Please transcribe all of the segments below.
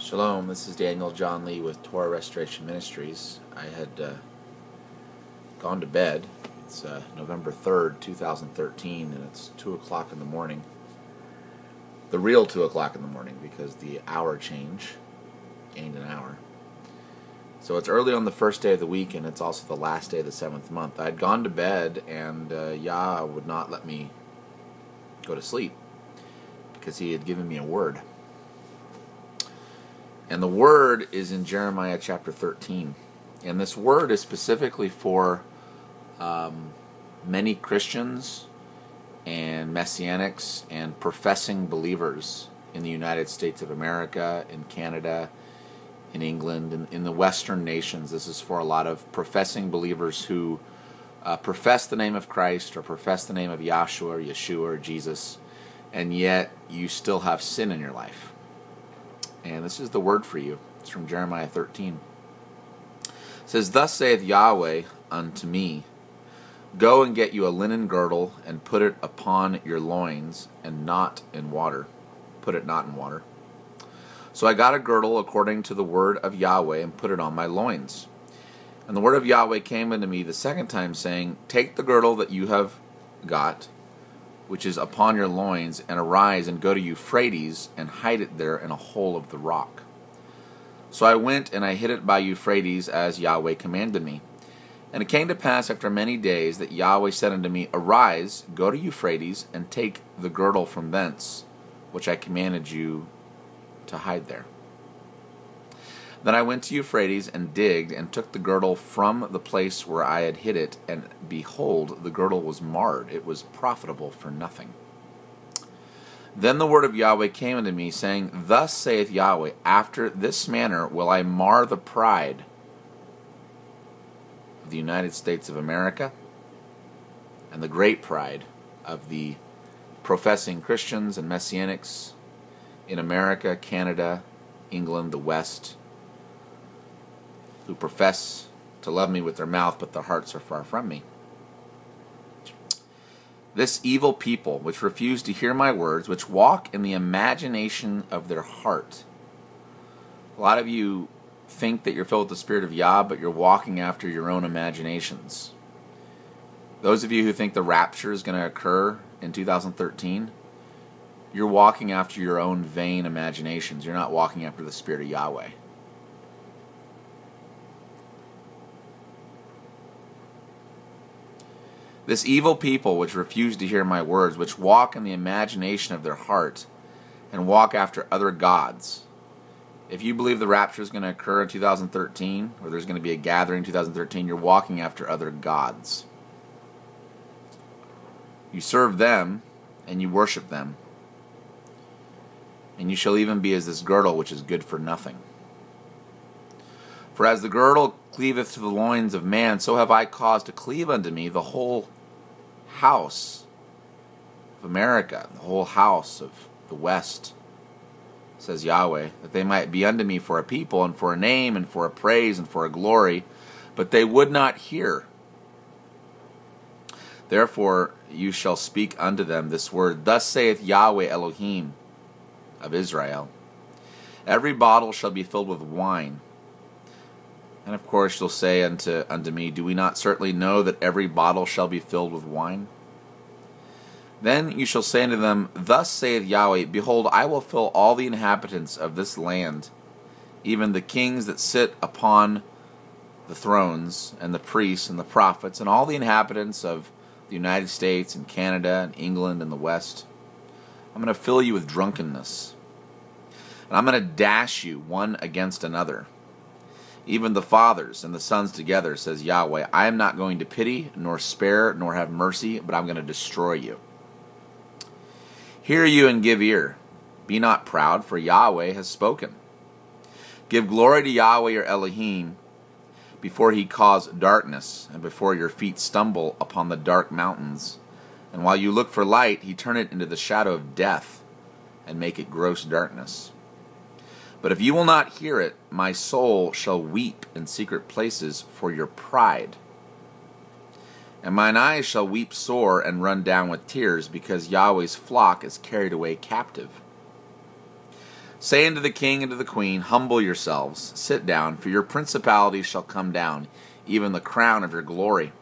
Shalom, this is Daniel John Lee with Torah Restoration Ministries. I had gone to bed. It's November 3rd, 2013, and it's 2 o'clock in the morning. The real 2 o'clock in the morning, because the hour change gained an hour. So it's early on the first day of the week, and it's also the last day of the 7th month. I had gone to bed, and Yah would not let me go to sleep, because he had given me a word. And the word is in Jeremiah chapter 13. And this word is specifically for many Christians and Messianics and professing believers in the United States of America, in Canada, in England, in the Western nations. This is for a lot of professing believers who profess the name of Christ or profess the name of Yahshua or Yeshua or Jesus, and yet you still have sin in your life. And this is the word for you. It's from Jeremiah 13. It says, "Thus saith Yahweh unto me, Go and get you a linen girdle, and put it upon your loins, and not in water. Put it not in water. So I got a girdle according to the word of Yahweh, and put it on my loins. And the word of Yahweh came unto me the second time, saying, Take the girdle that you have got, which is upon your loins, and arise and go to Euphrates, and hide it there in a hole of the rock. So I went, and I hid it by Euphrates, as Yahweh commanded me. And it came to pass after many days that Yahweh said unto me, Arise, go to Euphrates, and take the girdle from thence, which I commanded you to hide there. Then I went to Euphrates, and digged, and took the girdle from the place where I had hid it, and behold, the girdle was marred. It was profitable for nothing. Then the word of Yahweh came unto me, saying, Thus saith Yahweh, After this manner will I mar the pride of the United States of America, and the great pride of the professing Christians and Messianics in America, Canada, England, the West, who profess to love me with their mouth, but their hearts are far from me. This evil people, which refuse to hear my words, which walk in the imagination of their heart." A lot of you think that you're filled with the Spirit of Yah, but you're walking after your own imaginations. Those of you who think the rapture is going to occur in 2013, you're walking after your own vain imaginations. You're not walking after the Spirit of Yahweh. This evil people, which refuse to hear my words, which walk in the imagination of their heart, and walk after other gods. If you believe the rapture is going to occur in 2013, or there's going to be a gathering in 2013, you're walking after other gods. You serve them, and you worship them. And you shall even be as this girdle, which is good for nothing. For as the girdle cleaveth to the loins of man, so have I caused to cleave unto me the whole house of America, the whole house of the West, says Yahweh, that they might be unto me for a people, and for a name, and for a praise, and for a glory, but they would not hear. Therefore you shall speak unto them this word, Thus saith Yahweh Elohim of Israel, Every bottle shall be filled with wine. And of course you'll say unto me, Do we not certainly know that every bottle shall be filled with wine? Then you shall say unto them, Thus saith Yahweh, Behold, I will fill all the inhabitants of this land, even the kings that sit upon the thrones, and the priests and the prophets, and all the inhabitants of the United States and Canada and England and the West. I'm going to fill you with drunkenness, and I'm going to dash you one against another, even the fathers and the sons together, says Yahweh. I am not going to pity, nor spare, nor have mercy, but I'm going to destroy you. Hear you and give ear. Be not proud, for Yahweh has spoken. Give glory to Yahweh your Elohim, before he cause darkness, and before your feet stumble upon the dark mountains. And while you look for light, he turn it into the shadow of death, and make it gross darkness. But if you will not hear it, my soul shall weep in secret places for your pride. And mine eyes shall weep sore and run down with tears, because Yahweh's flock is carried away captive. Say unto the king and to the queen, humble yourselves, sit down, for your principality shall come down, even the crown of your glory.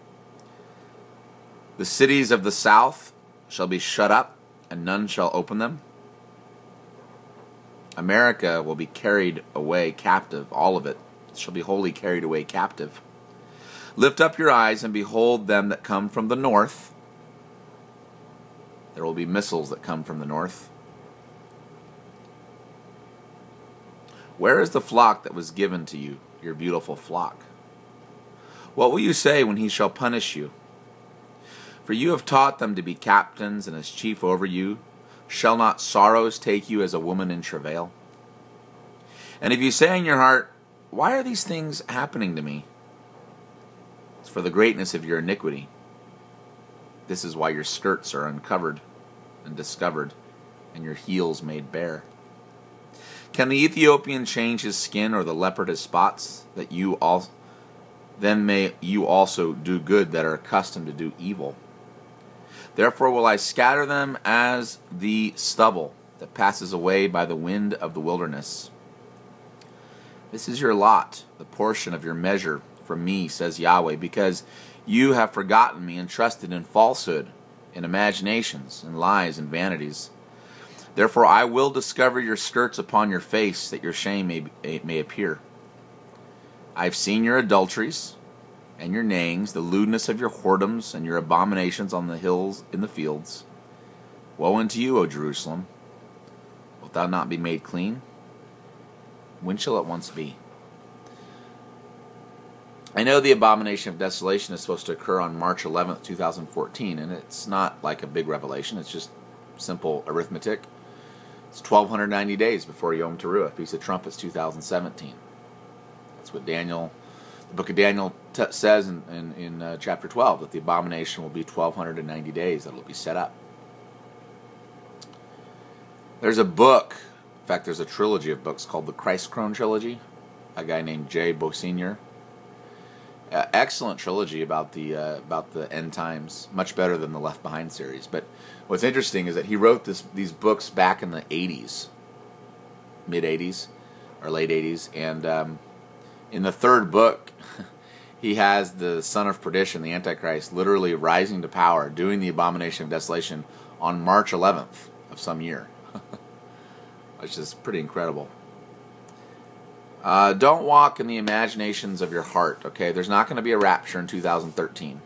The cities of the south shall be shut up, and none shall open them. America will be carried away captive, all of it shall be wholly carried away captive. Lift up your eyes and behold them that come from the north. There will be missiles that come from the north. Where is the flock that was given to you, your beautiful flock? What will you say when he shall punish you? For you have taught them to be captains and as chief over you. Shall not sorrows take you as a woman in travail? And if you say in your heart, why are these things happening to me? It's for the greatness of your iniquity. This is why your skirts are uncovered and discovered, and your heels made bare. Can the Ethiopian change his skin, or the leopard his spots? Then may you also do good that are accustomed to do evil. Therefore will I scatter them as the stubble that passes away by the wind of the wilderness. This is your lot, the portion of your measure from me, says Yahweh, because you have forgotten me and trusted in falsehood, in imaginations, and lies and vanities. Therefore I will discover your skirts upon your face, that your shame may appear. I have seen your adulteries and your nayings, the lewdness of your whoredoms and your abominations on the hills in the fields. Woe unto you, O Jerusalem! Wilt thou not be made clean? When shall it once be? I know the abomination of desolation is supposed to occur on March 11th, 2014, and it's not like a big revelation. It's just simple arithmetic. It's 1,290 days before Yom Teruah, Feast of Trumpets 2017. That's what the book of Daniel says in chapter 12, that the abomination will be 1,290 days that it will be set up. There's a book, in fact there's a trilogy of books called the Christ Crone Trilogy, a guy named J. Bosenior. Excellent trilogy about the end times, much better than the Left Behind series. But what's interesting is that he wrote these books back in the 80s, mid 80s or late 80s, and in the third book, he has the son of perdition, the Antichrist, literally rising to power, doing the abomination of desolation on March 11th of some year, which is pretty incredible. Don't walk in the imaginations of your heart, okay? There's not going to be a rapture in 2013.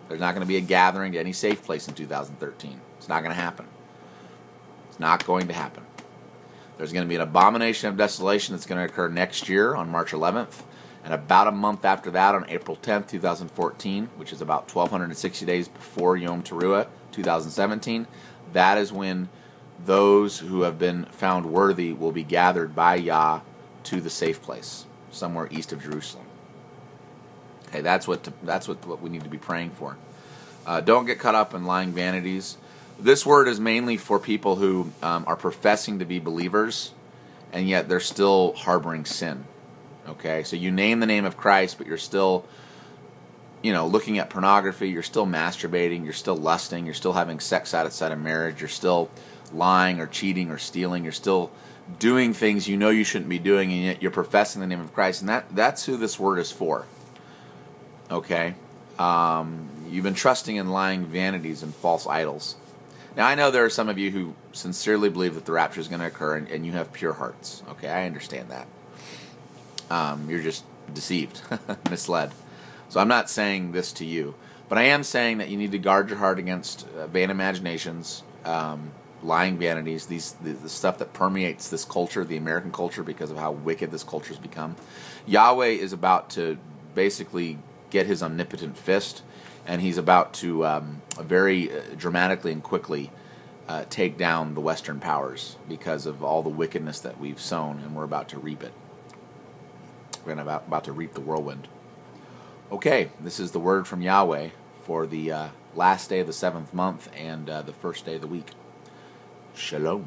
There's not going to be a gathering to any safe place in 2013. It's not going to happen. It's not going to happen. There's going to be an abomination of desolation that's going to occur next year on March 11th, and about a month after that on April 10th, 2014, which is about 1,260 days before Yom Teruah, 2017. That is when those who have been found worthy will be gathered by Yah to the safe place, somewhere east of Jerusalem. Okay, that's what we need to be praying for. Don't get caught up in lying vanities. This word is mainly for people who are professing to be believers, and yet they're still harboring sin. Okay, so you name the name of Christ, but you're still, looking at pornography. You're still masturbating. You're still lusting. You're still having sex outside of marriage. You're still lying or cheating or stealing. You're still doing things you shouldn't be doing, and yet you're professing the name of Christ, and that's who this word is for. Okay? You've been trusting in lying vanities and false idols. Now, I know there are some of you who sincerely believe that the rapture is going to occur, and you have pure hearts. Okay, I understand that. You're just deceived, misled. So I'm not saying this to you, but I am saying that you need to guard your heart against vain imaginations, lying vanities, the stuff that permeates this culture, the American culture, because of how wicked this culture has become. Yahweh is about to basically get his omnipotent fist, and he's about to very dramatically and quickly take down the Western powers because of all the wickedness that we've sown, and we're about to reap it. We're about to reap the whirlwind. Okay, this is the word from Yahweh for the last day of the 7th month and the first day of the week. Shalom.